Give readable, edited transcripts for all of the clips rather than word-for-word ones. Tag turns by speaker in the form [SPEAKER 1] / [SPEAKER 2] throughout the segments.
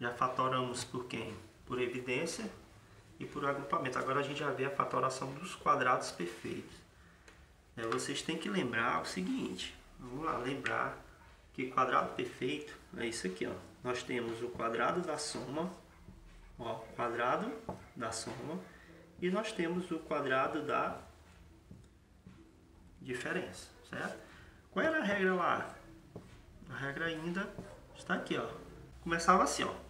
[SPEAKER 1] Já fatoramos por quem? Por evidência e por agrupamento. Agora a gente já vê a fatoração dos quadrados perfeitos. Vocês têm que lembrar o seguinte. Vamos lá, lembrar que quadrado perfeito é isso aqui, ó. Nós temos o quadrado da soma, ó, quadrado da soma, e nós temos o quadrado da diferença, certo? Qual era a regra lá? A regra ainda está aqui, ó. Começava assim, ó.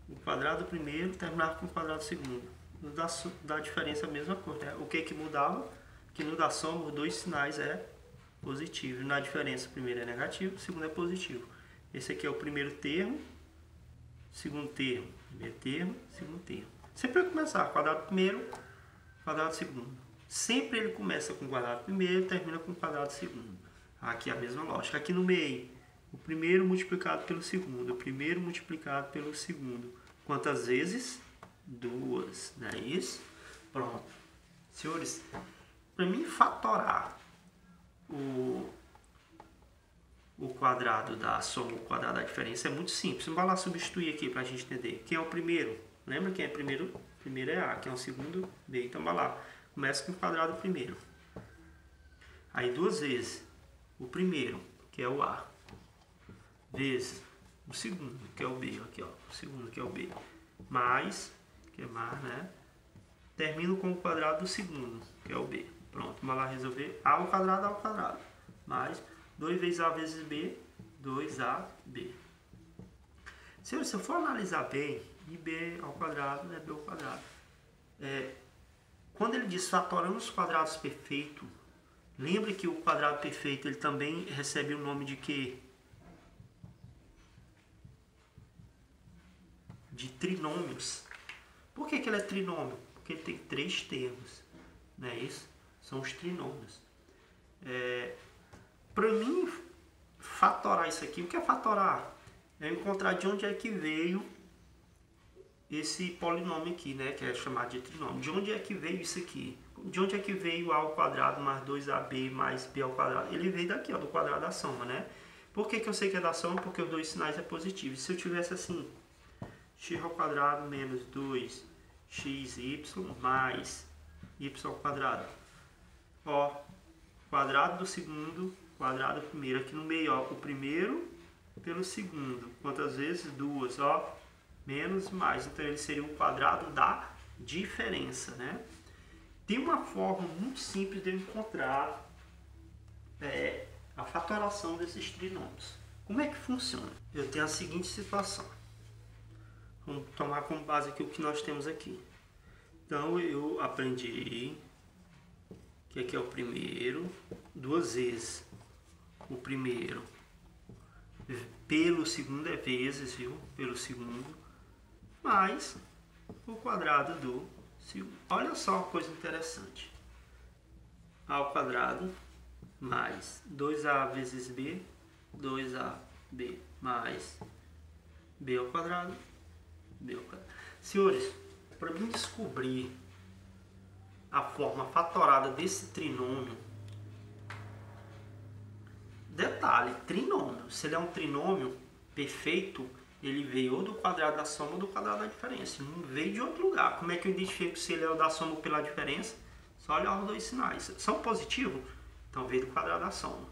[SPEAKER 1] O quadrado primeiro terminava com o quadrado segundo. No da diferença a mesma coisa, né? O que mudava? Que no da soma os dois sinais é positivo. Na diferença o primeiro é negativo, o segundo é positivo. Esse aqui é o primeiro termo, segundo termo, primeiro termo, segundo termo. Sempre vai começar quadrado primeiro, quadrado segundo. Sempre ele começa com o quadrado primeiro e termina com o quadrado segundo. Aqui é a mesma lógica. Aqui no meio, o primeiro multiplicado pelo segundo. O primeiro multiplicado pelo segundo. Quantas vezes? 2. Não é isso? Pronto. Senhores, para mim fatorar o quadrado da soma, o quadrado da diferença é muito simples. Vamos lá substituir aqui para a gente entender. Quem é o primeiro? Lembra quem é primeiro? Primeiro é A. Quem é o segundo? B. Então vai lá. Começa com o quadrado primeiro. Aí duas vezes o primeiro, que é o A, vezes o segundo, que é o B. Aqui, ó. O segundo, que é o B. Mais, que é mais, né? Termino com o quadrado do segundo, que é o B. Pronto, vamos lá resolver. A ao quadrado, mais 2 vezes A vezes B, 2AB. Se eu for analisar bem, IB ao quadrado é B ao quadrado. Quando ele diz fatorando os quadrados perfeitos, lembre que o quadrado perfeito ele também recebe o nome de quê? De trinômios. Por que ele é trinômio? Porque ele tem 3 termos. Não é isso? São os trinômios. Para mim, fatorar isso aqui, o que é fatorar? É encontrar de onde é que veio esse polinômio aqui, né? Que é chamado de trinômio. De onde é que veio isso aqui? De onde é que veio A ao quadrado mais 2AB mais B ao quadrado? Ele veio daqui, ó, do quadrado da soma, né? Por que eu sei que é da soma? Porque os dois sinais é positivo. Se eu tivesse assim, x ao quadrado menos 2xy mais y ao quadrado. Ó, quadrado do segundo, quadrado do primeiro. Aqui no meio, ó, o primeiro pelo segundo. Quantas vezes? 2, ó. Menos mais. Então ele seria o quadrado da diferença, né? Tem uma forma muito simples de eu encontrar a fatoração desses trinômios. Como é que funciona? Eu tenho a seguinte situação. Vamos tomar como base aqui o que nós temos aqui. Então eu aprendi que aqui é o primeiro, 2 vezes o primeiro pelo segundo é vezes, viu? Pelo segundo, mais o quadrado do segundo. Olha só uma coisa interessante. A ao quadrado mais 2A vezes B, 2AB mais B ao quadrado, B ao quadrado. Senhores, para mim descobrir a forma fatorada desse trinômio, detalhe, trinômio, se ele é um trinômio perfeito, ele veio ou do quadrado da soma ou do quadrado da diferença, não veio de outro lugar. Como é que eu identifico se ele é o da soma ou pela diferença? Só olhar os dois sinais. São positivos? Então veio do quadrado da soma.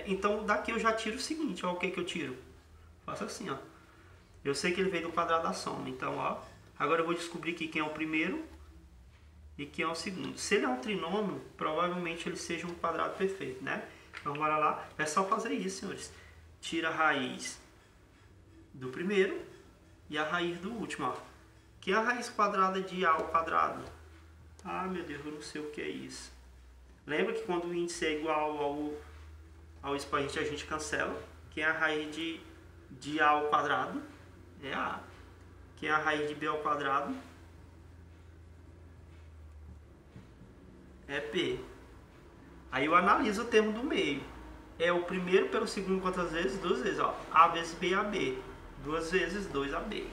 [SPEAKER 1] Então daqui eu já tiro o seguinte, ó, o que eu tiro? Faço assim, ó. Eu sei que ele veio do quadrado da soma, então ó, agora eu vou descobrir aqui quem é o primeiro e quem é o segundo. Se ele é um trinômio, provavelmente ele seja um quadrado perfeito, né? Então bora lá, é só fazer isso, senhores. Tira a raiz do primeiro e a raiz do último, ó. Que é a raiz quadrada de A ao quadrado? Ah, meu Deus, eu não sei o que é isso. Lembra que quando o índice é igual ao expoente a gente cancela? Que é a raiz de A ao quadrado? É A. Que é a raiz de B ao quadrado? É B. Aí eu analiso o termo do meio. É o primeiro pelo segundo quantas vezes? 2 vezes, ó. A vezes B, AB. 2 vezes 2AB.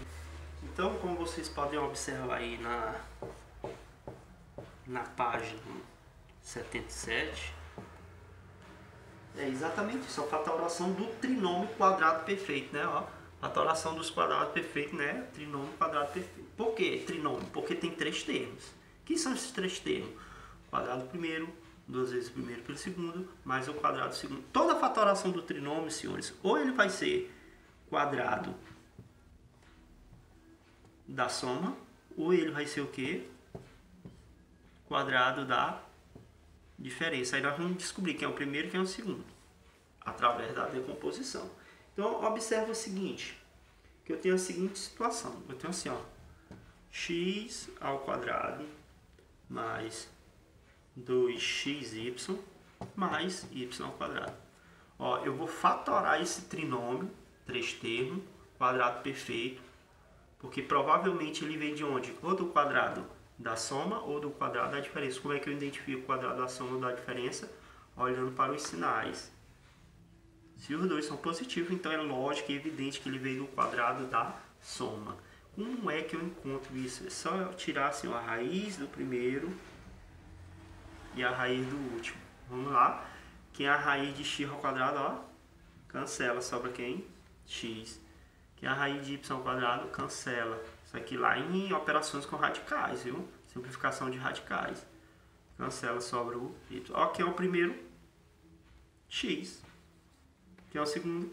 [SPEAKER 1] Então, como vocês podem observar aí na página 77, é exatamente isso, a fatoração do trinômio quadrado perfeito, né? Ó, Fatoração dos quadrados perfeitos, né? Trinômio quadrado perfeito. Por que trinômio? Porque tem 3 termos. O que são esses 3 termos? Quadrado primeiro, 2 vezes o primeiro pelo segundo, mais o quadrado do segundo. Toda a fatoração do trinômio, senhores, ou ele vai ser quadrado da soma, ou ele vai ser o quê? Quadrado da diferença. Aí nós vamos descobrir quem é o primeiro e quem é o segundo, através da decomposição. Então, observa o seguinte, que eu tenho a seguinte situação. Eu tenho assim, ó, x ao quadrado mais 2xy mais y ao quadrado. Ó, eu vou fatorar esse trinômio, 3 termos, quadrado perfeito, porque provavelmente ele vem de onde? Ou do quadrado da soma ou do quadrado da diferença. Como é que eu identifico o quadrado da soma ou da diferença? Olhando para os sinais. Se os dois são positivos, então é lógico e evidente que ele veio do quadrado da soma. Como é que eu encontro isso? É só eu tirar assim, ó, a raiz do primeiro e a raiz do último. Vamos lá. Quem é a raiz de x ao quadrado, ó, cancela, sobra quem? X. Quem é a raiz de y ao quadrado, cancela. Isso aqui lá em operações com radicais, viu? Simplificação de radicais. Cancela, sobra o y. Ó, quem é o primeiro? X. Quem é o segundo?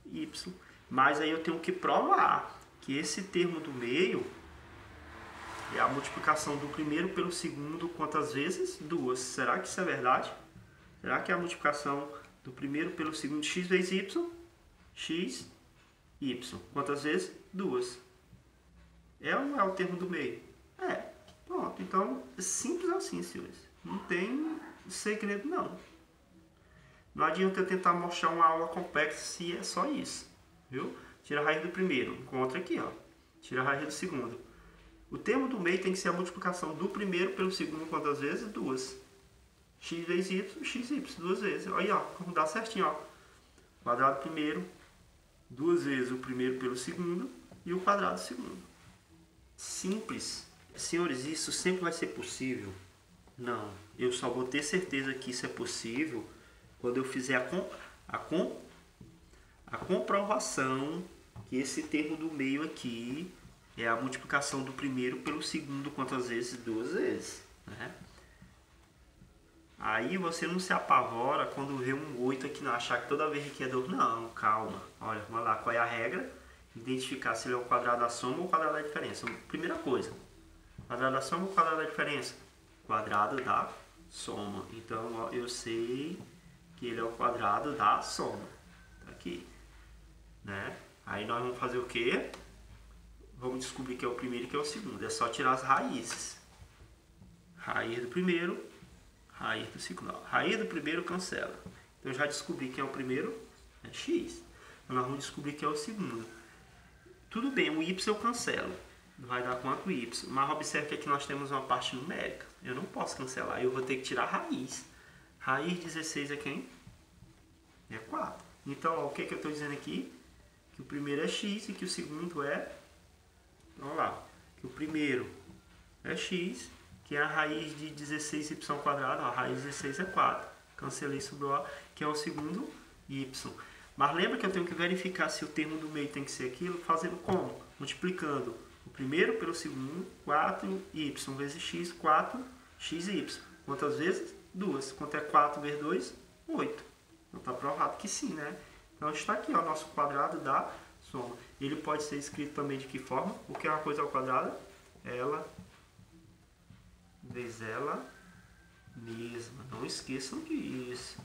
[SPEAKER 1] Y. Mas aí eu tenho que provar que esse termo do meio é a multiplicação do primeiro pelo segundo quantas vezes? 2. Será que isso é verdade? Será que é a multiplicação do primeiro pelo segundo x vezes y? X, y. Quantas vezes? 2. É ou não é o termo do meio? É. Pronto. Então, é simples assim, senhores. Não tem segredo, não. Não adianta eu tentar mostrar uma aula complexa se é só isso. Viu? Tira a raiz do primeiro. Encontra aqui, ó. Tira a raiz do segundo. O termo do meio tem que ser a multiplicação do primeiro pelo segundo quantas vezes? 2. X vezes y, xy, 2 vezes. Aí, ó, como dá certinho, ó. Quadrado primeiro, 2 vezes o primeiro pelo segundo e o quadrado do segundo. Simples. Senhores, isso sempre vai ser possível? Não. Eu só vou ter certeza que isso é possível quando eu fizer a comprovação que esse termo do meio aqui é a multiplicação do primeiro pelo segundo quantas vezes? 2 vezes. Né? Aí você não se apavora quando vê um 8 aqui, não achar que toda vez aqui é 2. Não, calma. Olha, vamos lá, qual é a regra? Identificar se ele é o quadrado da soma ou o quadrado da diferença. Primeira coisa, quadrado da soma ou quadrado da diferença? Quadrado da soma. Então, ó, eu sei que ele é o quadrado da soma. Tá aqui. Né? Aí nós vamos fazer o quê? Vamos descobrir que é o primeiro e que é o segundo. É só tirar as raízes. Raiz do primeiro, raiz do segundo. Raiz do primeiro cancela. Então eu já descobri que é o primeiro, é x. Então nós vamos descobrir que é o segundo. Tudo bem, o y eu cancelo. Vai dar quanto y. Mas observe que aqui nós temos uma parte numérica. Eu não posso cancelar, eu vou ter que tirar a raiz. Raiz de 16 é quem? É 4. Então, ó, o que eu estou dizendo aqui? Que o primeiro é x e que o segundo é... Vamos lá. Que o primeiro é x, que é a raiz de 16y quadrado. A raiz de 16 é 4. Cancelei, sobrou A, que é o segundo y. Mas lembra que eu tenho que verificar se o termo do meio tem que ser aquilo, fazendo como? Multiplicando o primeiro pelo segundo, 4y vezes x, 4xy. Quantas vezes? 2. Quanto é 4 vezes 2? 8. Então está provado que sim, né? Então está aqui, ó, nosso quadrado da soma. Ele pode ser escrito também de que forma? O que é uma coisa ao quadrado? Ela vezes ela mesma. Não esqueçam disso.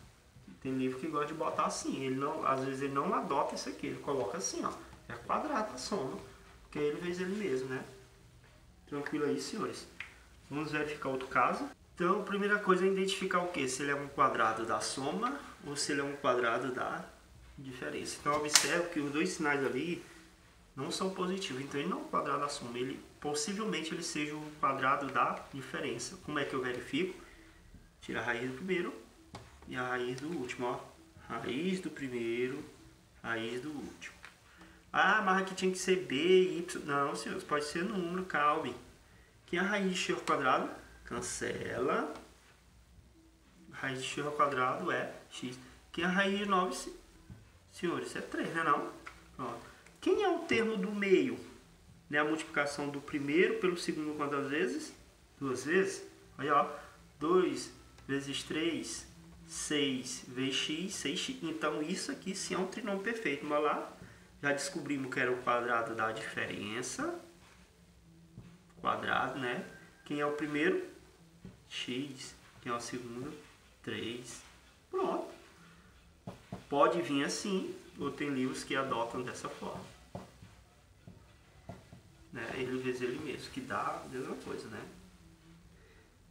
[SPEAKER 1] Tem livro que gosta de botar assim. Ele não, às vezes ele não adota isso aqui. Ele coloca assim, ó. É quadrado a soma. Porque ele vezes ele mesmo, né? Tranquilo aí, senhores. Vamos verificar outro caso. Então, a primeira coisa é identificar o que? Se ele é um quadrado da soma ou se ele é um quadrado da diferença. Então, observe que os dois sinais ali não são positivos. Então, ele não é um quadrado da soma. Ele, possivelmente ele seja o quadrado da diferença. Como é que eu verifico? Tira a raiz do primeiro e a raiz do último. Ó. Raiz do primeiro, raiz do último. Ah, mas aqui tinha que ser b, y. Não, senhores, pode ser número, calme. Que é a raiz de x ao quadrado? Cancela. Raiz de x ao quadrado é x. Que é a raiz de 9, senhores, é 3, né não? Pronto. Quem é o termo do meio? Né? A multiplicação do primeiro pelo segundo quantas vezes? 2 vezes. Aí, ó. 2 vezes 3, 6 vezes x, 6x. Então, isso aqui sim é um trinômio perfeito. Vamos lá. Já descobrimos que era o quadrado da diferença. Quadrado, né? Quem é o primeiro? X. Quem é o segundo? 3. Pronto. Pode vir assim, ou tem livros que adotam dessa forma. Né? Ele vezes ele mesmo, que dá a mesma coisa, né?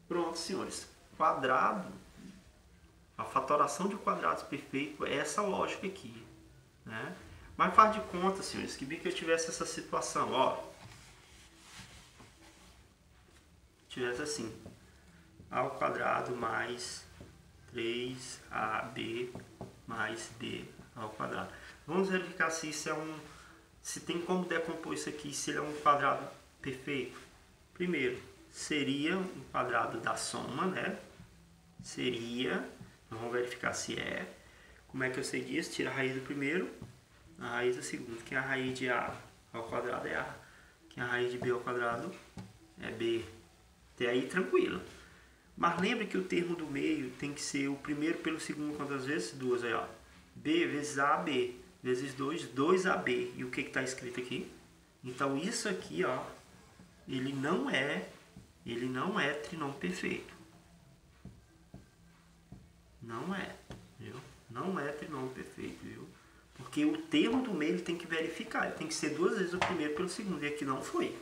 [SPEAKER 1] Pronto, senhores. Quadrado, a fatoração de quadrados perfeito é essa lógica aqui, né? Mas faz de conta, senhores, que bem que eu tivesse essa situação, ó. Tivesse assim, a ao quadrado mais 3ab mais b ao quadrado. Vamos verificar se isso é se tem como decompor isso aqui, se ele é um quadrado perfeito. Primeiro, seria um quadrado da soma, né? Seria, vamos verificar se é. Como é que eu sei disso? Tira a raiz do primeiro, a raiz do segundo. Que é a raiz de a ao quadrado é a. Que é a raiz de b ao quadrado é b. Até aí tranquilo. Mas lembre que o termo do meio tem que ser o primeiro pelo segundo quantas vezes? 2. Aí, ó. B vezes AB vezes 2, 2AB. E o que está escrito aqui? Então, isso aqui, ó, ele não é trinômio perfeito. Não é, viu? Não é trinômio perfeito, viu? Porque o termo do meio ele tem que verificar. Ele tem que ser 2 vezes o primeiro pelo segundo. E aqui não foi.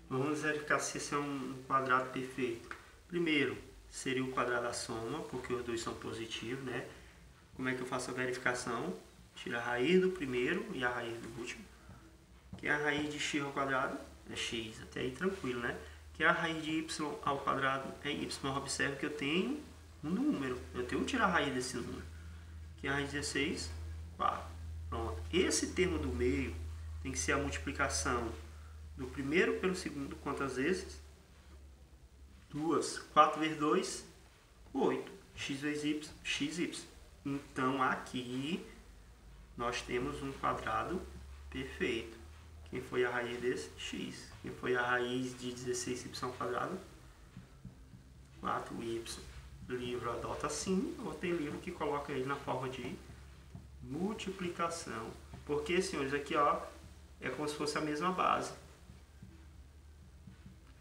[SPEAKER 1] Vamos verificar se esse é um quadrado perfeito. Primeiro, seria o quadrado da soma, porque os dois são positivos, né? Como é que eu faço a verificação? Tira a raiz do primeiro e a raiz do último. Que é a raiz de x ao quadrado é x. Até aí tranquilo, né? Que é a raiz de y ao quadrado é y. Observe que eu tenho um número. Eu tenho que tirar a raiz desse número. Que é a raiz de 16, 4. Pronto. Esse termo do meio tem que ser a multiplicação do primeiro pelo segundo quantas vezes? 2. 4 vezes 2, 8. X vezes y, xy. Então, aqui, nós temos um quadrado perfeito. Quem foi a raiz desse? X. Quem foi a raiz de 16y ao quadrado? 4y. O livro adota assim, ou tem livro que coloca ele na forma de multiplicação. Porque, senhores, aqui, ó, é como se fosse a mesma base.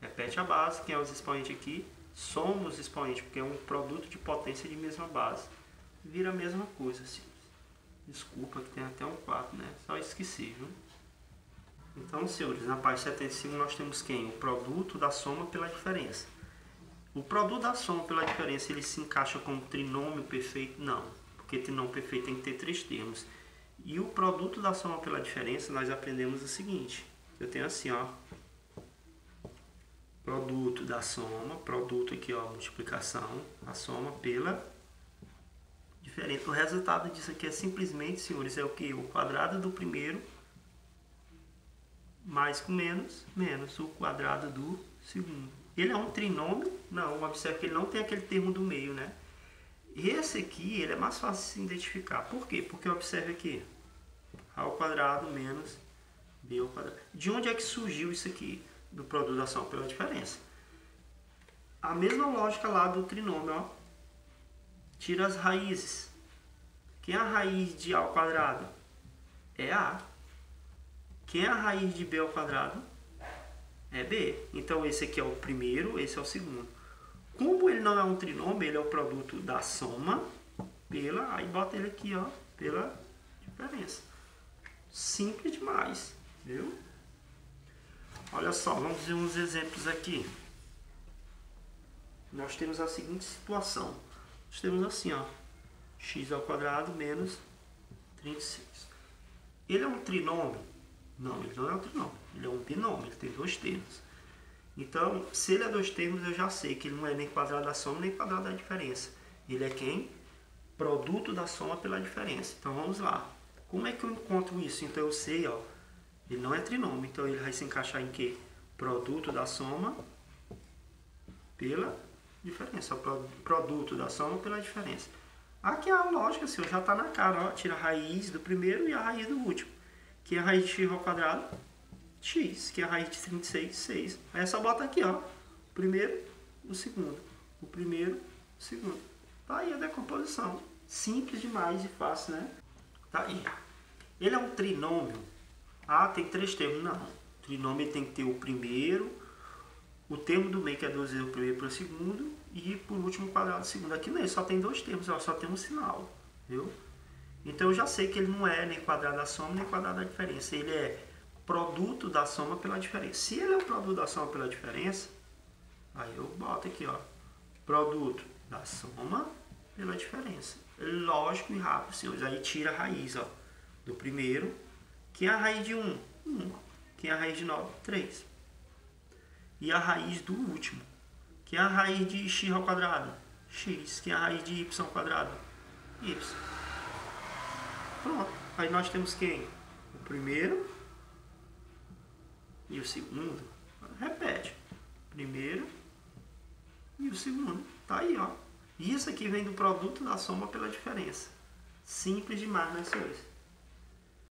[SPEAKER 1] Repete a base, quem é os expoentes aqui? Somos expoentes, porque é um produto de potência de mesma base. Vira a mesma coisa, assim. Desculpa que tem até um 4, né? Só esqueci, viu? Então, senhores, na parte 75 nós temos quem? O produto da soma pela diferença. O produto da soma pela diferença, ele se encaixa como trinômio perfeito? Não, porque trinômio perfeito tem que ter 3 termos. E o produto da soma pela diferença, nós aprendemos o seguinte. Eu tenho assim, ó. Produto da soma, produto aqui, ó, multiplicação, a soma pela diferença. O resultado disso aqui é simplesmente, senhores, é o que? O quadrado do primeiro mais com menos, menos o quadrado do segundo. Ele é um trinômio? Não, observe que ele não tem aquele termo do meio, né? Esse aqui, ele é mais fácil de se identificar. Por quê? Porque observe aqui, a ao quadrado menos b ao quadrado. De onde é que surgiu isso aqui? Do produto da soma pela diferença. A mesma lógica lá do trinômio, ó. Tira as raízes. Quem é a raiz de a ao quadrado? É a. Quem é a raiz de b ao quadrado? É b. Então esse aqui é o primeiro, esse é o segundo. Como ele não é um trinômio, ele é o produto da soma pela, aí bota ele aqui, ó, pela diferença. Simples demais, viu? Olha só, vamos ver uns exemplos aqui. Nós temos a seguinte situação. Nós temos assim, ó, x ao quadrado menos 36. Ele é um trinômio? Não, ele não é um trinômio. Ele é um binômio, ele tem 2 termos. Então, se ele é 2 termos, eu já sei que ele não é nem quadrado da soma, nem quadrado da diferença. Ele é quem? Produto da soma pela diferença. Então, vamos lá. Como é que eu encontro isso? Então, eu sei, ó, ele não é trinômio, então ele vai se encaixar em quê? Produto da soma pela diferença. Produto da soma pela diferença. Aqui a lógica, assim, já está na cara, ó, tira a raiz do primeiro e a raiz do último. que é a raiz de x ao quadrado, x, que é a raiz de 36, 6. Aí é só botar aqui, ó, o primeiro, o segundo, o primeiro, o segundo. Tá aí a decomposição. Simples demais e fácil, né? Tá aí. Ele é um trinômio. Ah, tem 3 termos. Não. O trinômio ele tem que ter o primeiro, o termo do meio, que é 2 vezes o primeiro para o segundo, e por último o quadrado do segundo. Aqui não, ele só tem 2 termos, ó, só tem um sinal. Viu? Então eu já sei que ele não é nem quadrado da soma, nem quadrado da diferença. Ele é produto da soma pela diferença. Se ele é o produto da soma pela diferença, aí eu boto aqui, ó, produto da soma pela diferença. Lógico e rápido, senhores. Aí tira a raiz, ó, do primeiro, que é a raiz de 1, 1, que é a raiz de 9, 3. E a raiz do último, que é a raiz de x ao quadrado, x, que é a raiz de y ao quadrado, y. Pronto. Aí nós temos quem? O primeiro e o segundo. Repete. Primeiro e o segundo. Tá aí, ó. Isso aqui vem do produto da soma pela diferença. Simples demais, né, senhores?